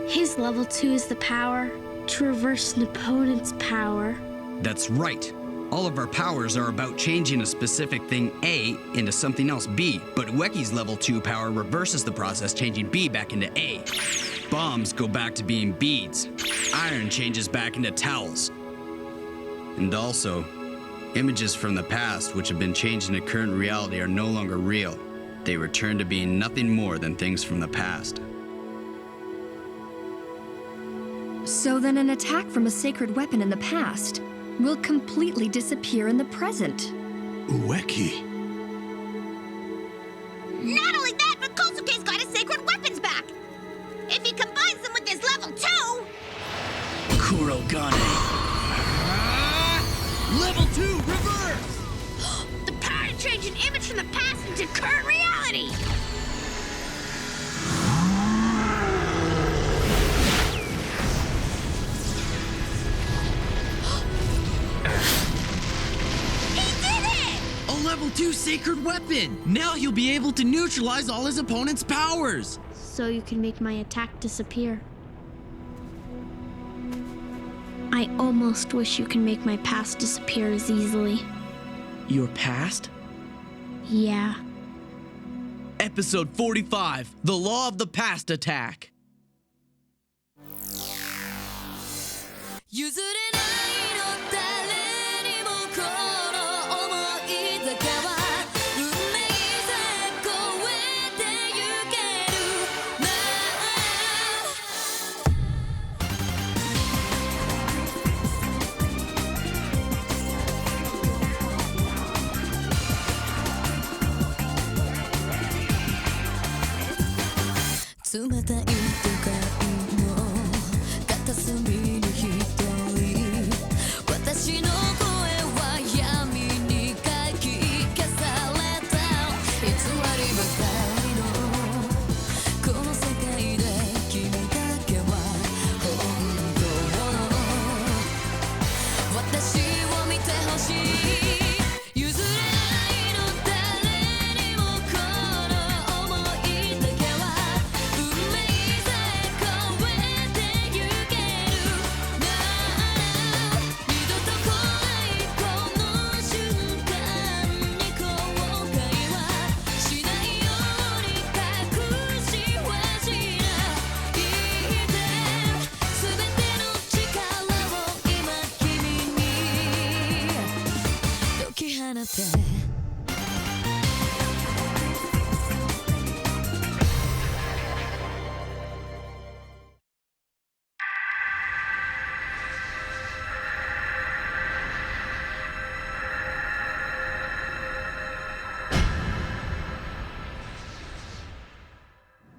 His level 2 is the power to reverse an opponent's power. That's right. All of our powers are about changing a specific thing A into something else B, but Ueki's level 2 power reverses the process, changing B back into A. Bombs go back to being beads. Iron changes back into towels. And also, images from the past which have been changed into current reality are no longer real. They return to being nothing more than things from the past. So then an attack from a sacred weapon in the past will completely disappear in the present. Ueki. Not only that, but Kosuke's got his sacred weapons back! If he combines them with his level 2... Kurogane. Level 2, reverse! The power to change an image from the past into current reality! Level 2 sacred weapon! Now he'll be able to neutralize all his opponent's powers! So you can make my attack disappear. I almost wish you can make my past disappear as easily. Your past? Yeah. Episode 45, The Law of the Past Attack.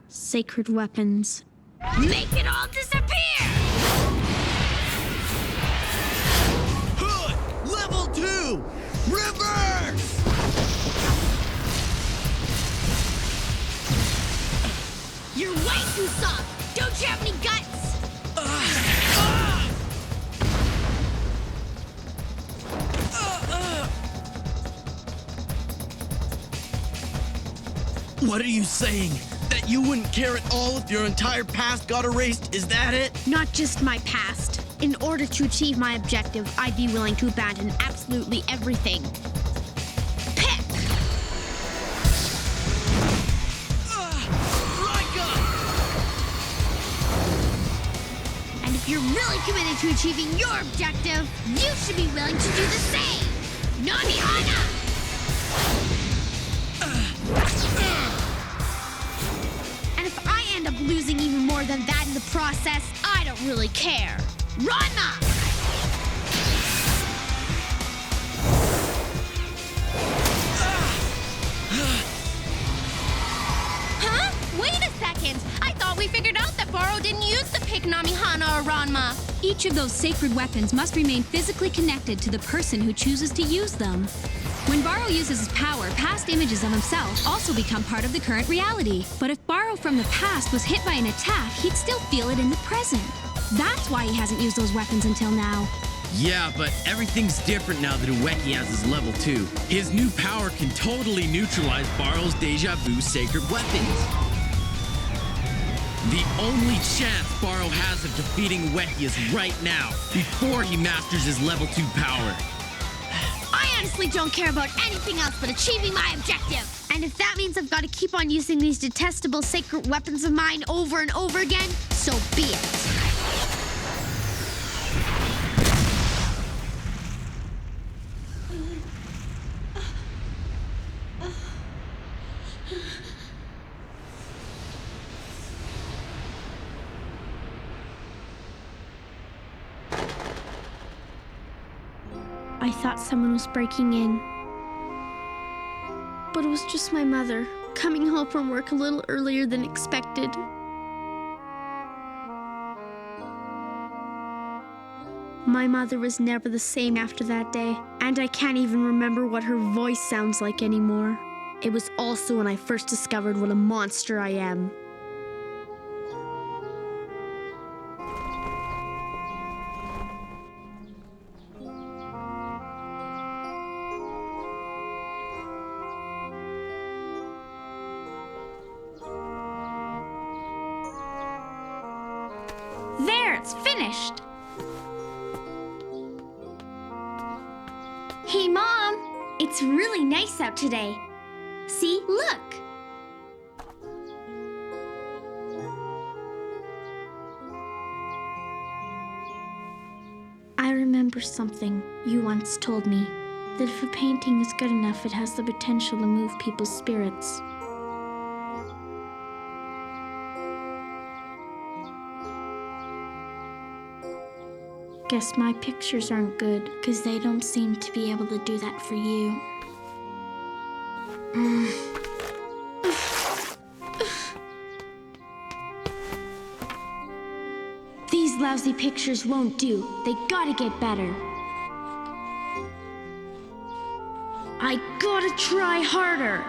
Sacred weapons. Make it all disappear! Hood! Level 2! Reverse! You're way too soft! Don't you have any guts? What are you saying? That you wouldn't care at all if your entire past got erased? Is that it? Not just my past. In order to achieve my objective, I'd be willing to abandon absolutely everything. Pick! Rika! And if you're really committed to achieving your objective, you should be willing to do the same! Nonihana! And if I end up losing even more than that in the process, I don't really care. Ranma! Huh? Wait a second! I thought we figured out that Baro didn't use the pick Namihana or Ranma. Each of those sacred weapons must remain physically connected to the person who chooses to use them. When Baro uses his power, past images of himself also become part of the current reality. But if Baro from the past was hit by an attack, he'd still feel it in the present. That's why he hasn't used those weapons until now. Yeah, but everything's different now that Ueki has his level 2. His new power can totally neutralize Baro's deja vu sacred weapons. The only chance Barrow has of defeating Ueki is right now, before he masters his level 2 power. I honestly don't care about anything else but achieving my objective. And if that means I've got to keep on using these detestable sacred weapons of mine over and over again, so be it. I thought someone was breaking in. But it was just my mother, coming home from work a little earlier than expected. My mother was never the same after that day, and I can't even remember what her voice sounds like anymore. It was also when I first discovered what a monster I am. There, it's finished. Hey, Mom! It's really nice out today. See, look! I remember something you once told me, that if a painting is good enough, it has the potential to move people's spirits. Guess my pictures aren't good, because they don't seem to be able to do that for you. These lousy pictures won't do. They gotta get better. I gotta try harder.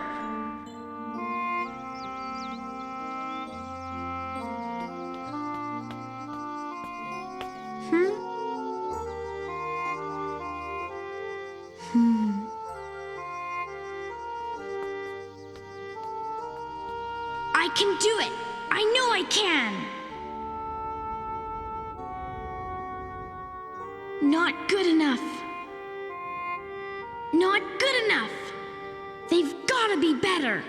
I can do it! I know I can! Not good enough. Not good enough. They've gotta be better.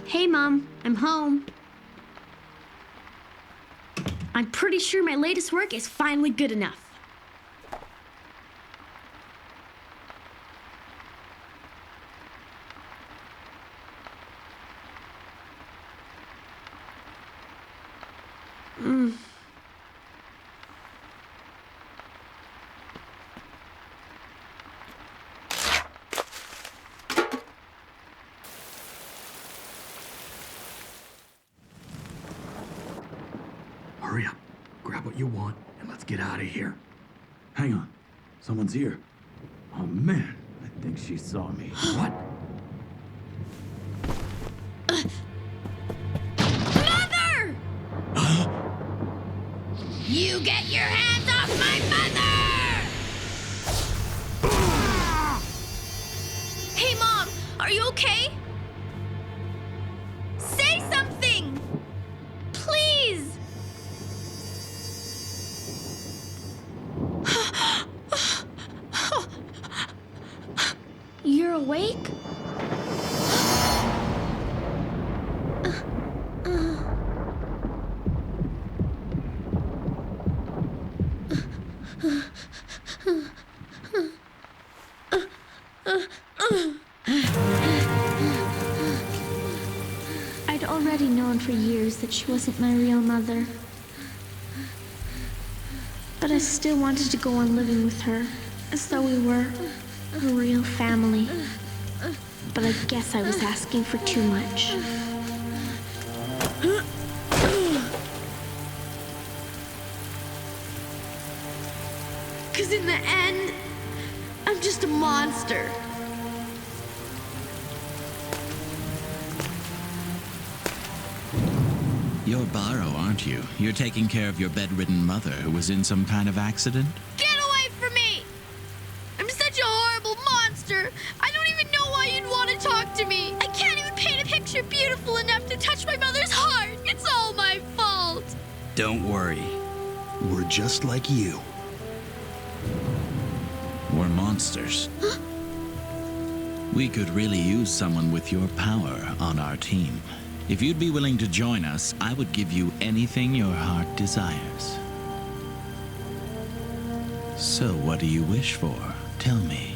Hey, Mom. I'm home. I'm pretty sure my latest work is finally good enough. Hurry up, grab what you want, and let's get out of here. Hang on, someone's here. Oh man, I think she saw me. What? Mother! You get your hands off my mother! Hey, Mom, are you okay? Say something! Please! You're awake? I'd already known for years that she wasn't my real mother. But I still wanted to go on living with her, as though we were a real family. But I guess I was asking for too much. Because in the end, I'm just a monster. You're Barrow, aren't you? You're taking care of your bedridden mother who was in some kind of accident? Get away from me! I'm such a horrible monster. I don't even know why you'd want to talk to me. I can't even paint a picture beautiful enough to touch my mother's heart. It's all my fault. Don't worry. We're just like you. We're monsters. We could really use someone with your power on our team. If you'd be willing to join us, I would give you anything your heart desires. So what do you wish for? Tell me.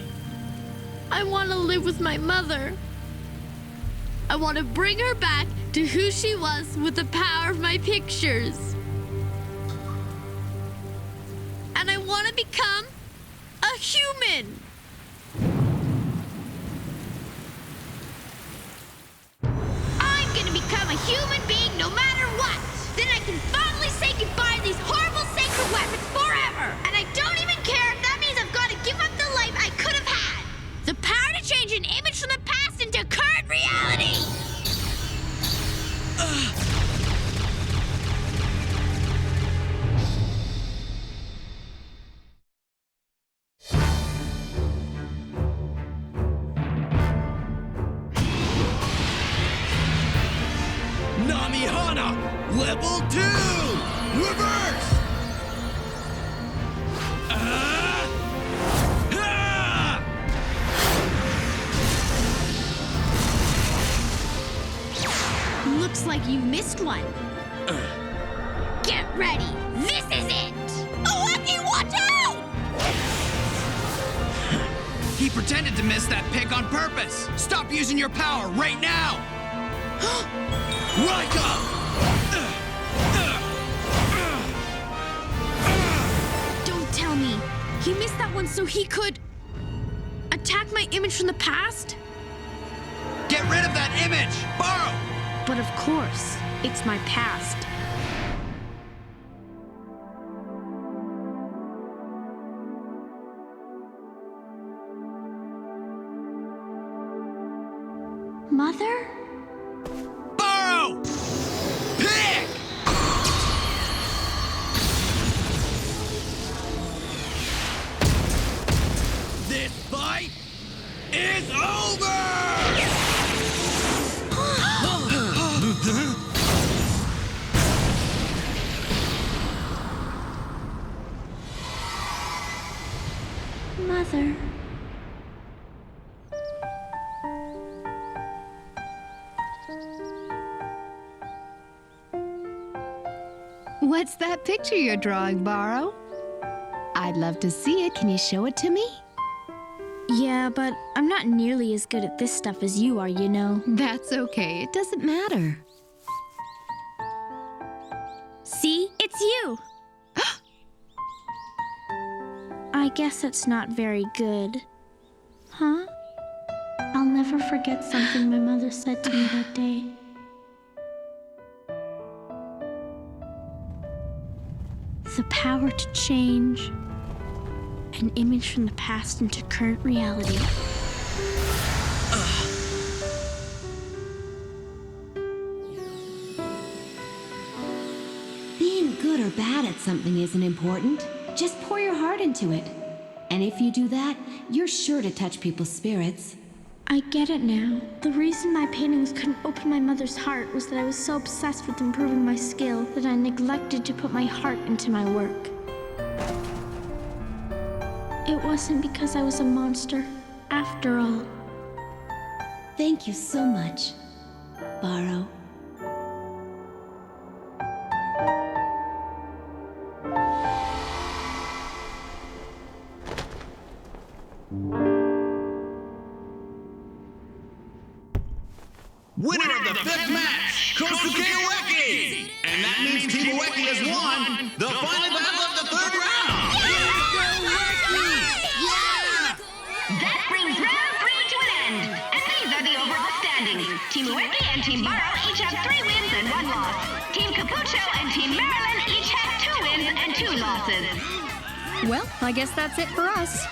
I want to live with my mother. I want to bring her back to who she was with the power of my pictures. And I want to become a human. I'm going to become a human being no matter what. Then I can finally say goodbye to these horrible sacred weapons forever. And I don't even care if that means I've got to give up the life I could have had. The power to change an image from the past into current reality. Namihana! Level 2! Reverse! Looks like you missed one. Get ready. This is it. Ueki, watch out! He pretended to miss that pick on purpose. Stop using your power right now. Rika! Don't tell me. He missed that one so he could attack my image from the past? Get rid of that image. Borrow. But of course, it's my past. Mother? Borrow. Pick. This fight is over! Mother. What's that picture you're drawing, Barrow? I'd love to see it. Can you show it to me? Yeah, but I'm not nearly as good at this stuff as you are, you know. That's okay. It doesn't matter. See? It's you! I guess it's not very good. Huh? I'll never forget something my mother said to me that day. The power to change an image from the past into current reality. Being good or bad at something isn't important. Just pour your heart into it. And if you do that, you're sure to touch people's spirits. I get it now. The reason my paintings couldn't open my mother's heart was that I was so obsessed with improving my skill that I neglected to put my heart into my work. It wasn't because I was a monster, after all. Thank you so much, Barrow. Winner of the fifth match goes to Ueki! And that means Team Ueki has won the final battle of the third round! That brings round 3 to an end. And these are the overall standings. Team Ueki and Team Barrow each have 3 wins and 1 loss. Team Capucho and Team Marilyn each have 2 wins and 2 losses. Well, I guess that's it for us.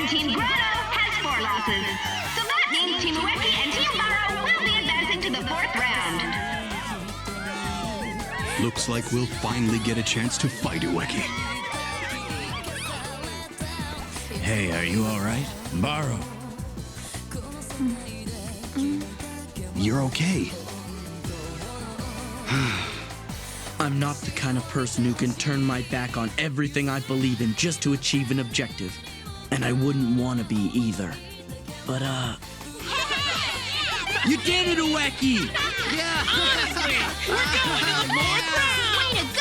And Team Grotto has 4 losses. So that means Team Ueki and Team Barrow will be advancing to the 4th round. Looks like we'll finally get a chance to fight Ueki. Hey, are you alright? Borrow. You're okay. I'm not the kind of person who can turn my back on everything I believe in just to achieve an objective. And I wouldn't want to be either. But, you did it, Ueki! Yeah! Honestly! We're going to the fourth round! Way to go!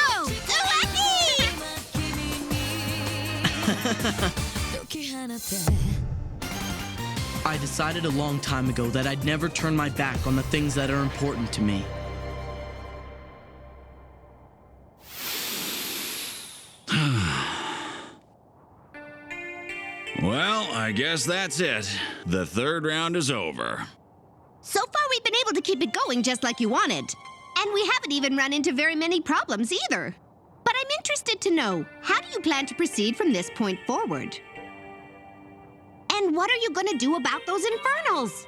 I decided a long time ago that I'd never turn my back on the things that are important to me. Well, I guess that's it. The third round is over. So far, we've been able to keep it going just like you wanted. And we haven't even run into very many problems either. But I'm interested to know, how do you plan to proceed from this point forward? And what are you going to do about those infernals?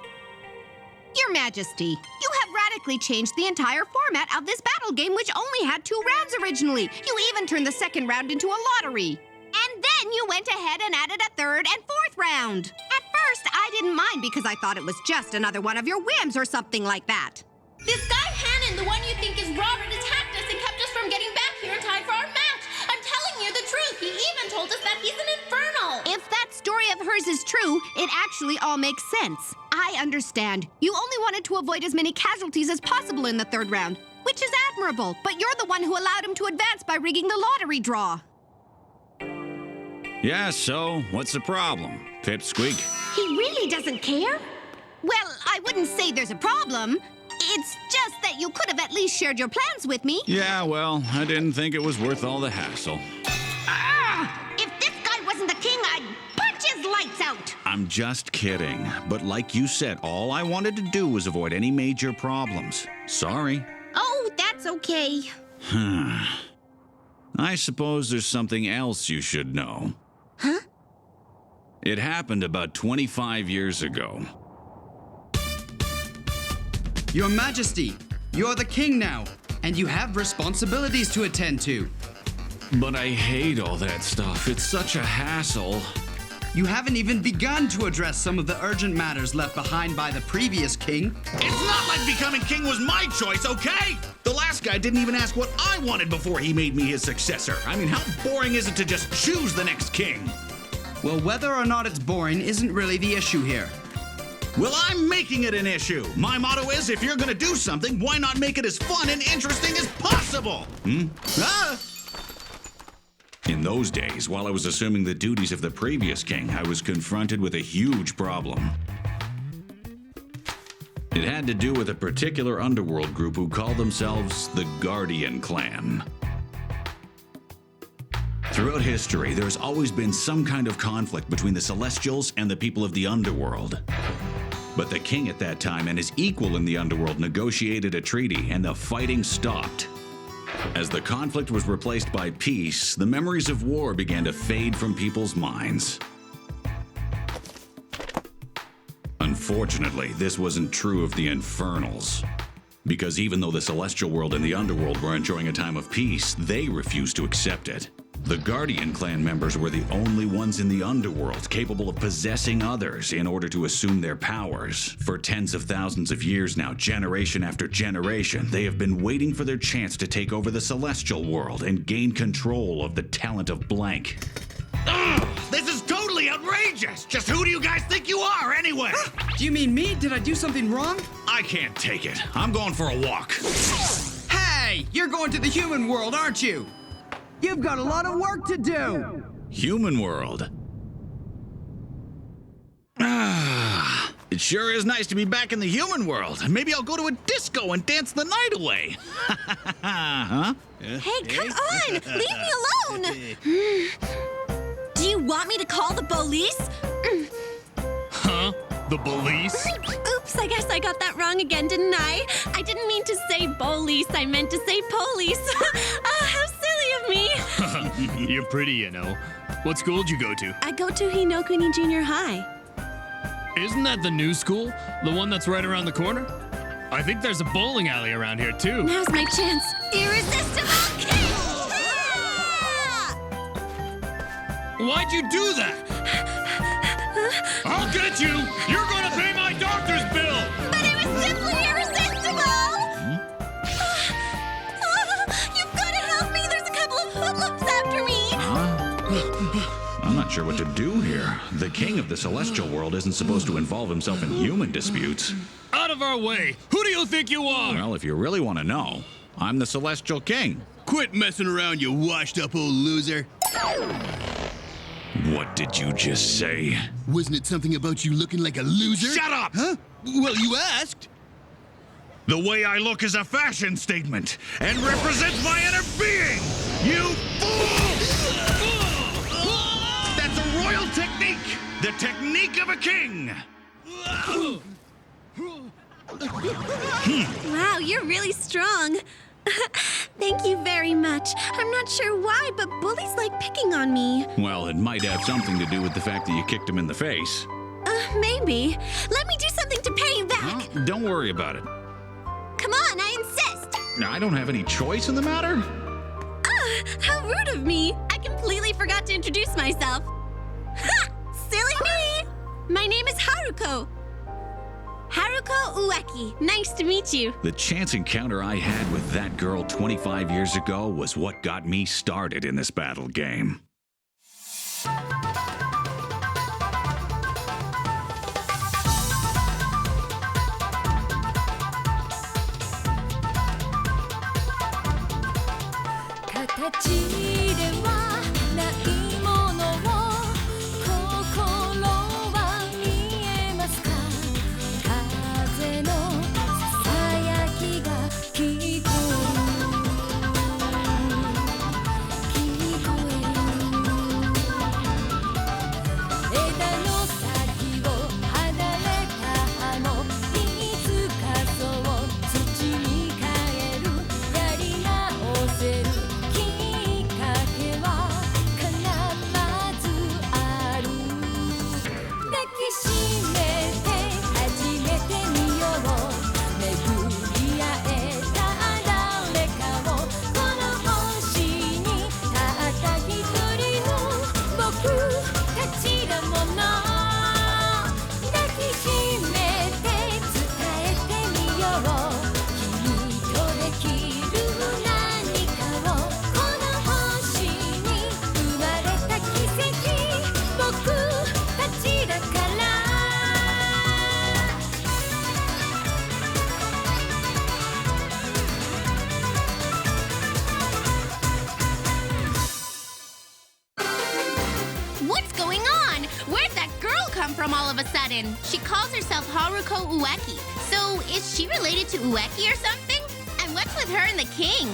Your Majesty, you have radically changed the entire format of this battle game, which only had 2 rounds originally. You even turned the second round into a lottery. And then you went ahead and added a third and fourth round. At first, I didn't mind because I thought it was just another one of your whims or something like that. This guy Hannon, the one you think is Robert, attacked us and kept us from getting back here in time for our match. I'm telling you the truth. He even told us that he's an infernal. If that story of hers is true, it actually all makes sense. I understand. You only wanted to avoid as many casualties as possible in the third round, which is admirable, but you're the one who allowed him to advance by rigging the lottery draw. Yeah, so what's the problem? Pipsqueak? He really doesn't care? Well, I wouldn't say there's a problem. It's just that you could have at least shared your plans with me. Yeah, well, I didn't think it was worth all the hassle. If this guy wasn't the king, I'd punch his lights out. I'm just kidding. But like you said, all I wanted to do was avoid any major problems. Sorry. Oh, that's okay. I suppose there's something else you should know. Huh? It happened about 25 years ago. Your Majesty, you're the king now, and you have responsibilities to attend to. But I hate all that stuff. It's such a hassle. You haven't even begun to address some of the urgent matters left behind by the previous king. It's not like becoming king was my choice, okay? The last guy didn't even ask what I wanted before he made me his successor. I mean, how boring is it to just choose the next king? Well, whether or not it's boring isn't really the issue here. Well, I'm making it an issue. My motto is, if you're gonna do something, why not make it as fun and interesting as possible? In those days, while I was assuming the duties of the previous king, I was confronted with a huge problem. It had to do with a particular underworld group who called themselves the Guardian Clan. Throughout history, there's always been some kind of conflict between the Celestials and the people of the underworld. But the king at that time and his equal in the underworld negotiated a treaty, and the fighting stopped. As the conflict was replaced by peace, the memories of war began to fade from people's minds. Unfortunately, this wasn't true of the Infernals. Because even though the Celestial world and the underworld were enjoying a time of peace, they refused to accept it. The Guardian Clan members were the only ones in the underworld capable of possessing others in order to assume their powers. For tens of thousands of years now, generation after generation, they have been waiting for their chance to take over the Celestial world and gain control of the talent of blank. Ugh! This is totally outrageous! Just who do you guys think you are, anyway? Do you mean me? Did I do something wrong? I can't take it. I'm going for a walk. Hey! You're going to the human world, aren't you? You've got a lot of work to do! Human world. It sure is nice to be back in the human world. Maybe I'll go to a disco and dance the night away. Huh? Hey, come on! Leave me alone! Do you want me to call the police? Huh? The police? Oops, I guess I got that wrong again, didn't I? I didn't mean to say police, I meant to say police. How silly of me! You're pretty, you know. What school did you go to? I go to Hinokuni Junior High. Isn't that the new school? The one that's right around the corner? I think there's a bowling alley around here, too. Now's my chance. Irresistible king! Why'd you do that? I'll get you! You're gonna pay my doctor's bill! But it was simply irresistible! You've got to help me! There's a couple of hoodlums after me! I'm not sure what to do here. The king of the celestial world isn't supposed to involve himself in human disputes. Out of our way! Who do you think you are? Well, if you really want to know, I'm the celestial king. Quit messing around, you washed-up old loser. What did you just say? Wasn't it something about you looking like a loser? Shut up! Huh? Well, you asked. The way I look is a fashion statement and represents my inner being! You fool! That's a royal technique! The technique of a king! Wow, you're really strong. Thank you very much. I'm not sure why, but bullies like picking on me. Well, it might have something to do with the fact that you kicked him in the face. Maybe. Let me do something to pay you back. Well, don't worry about it. Come on, I insist. I don't have any choice in the matter. How rude of me. I completely forgot to introduce myself. Ha! Silly me. My name is Haruko. Haruko Ueki. Nice to meet you. The chance encounter I had with that girl 25 years ago was what got me started in this battle game. From all of a sudden. She calls herself Haruko Ueki. So is she related to Ueki or something? And what's with her and the king?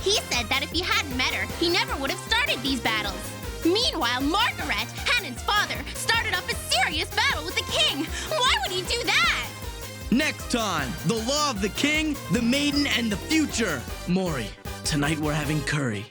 He said that if he hadn't met her, he never would have started these battles. Meanwhile, Margaret, Hannon's father, started off a serious battle with the king. Why would he do that? Next time, the law of the king, the maiden, and the future. Mori, tonight we're having curry.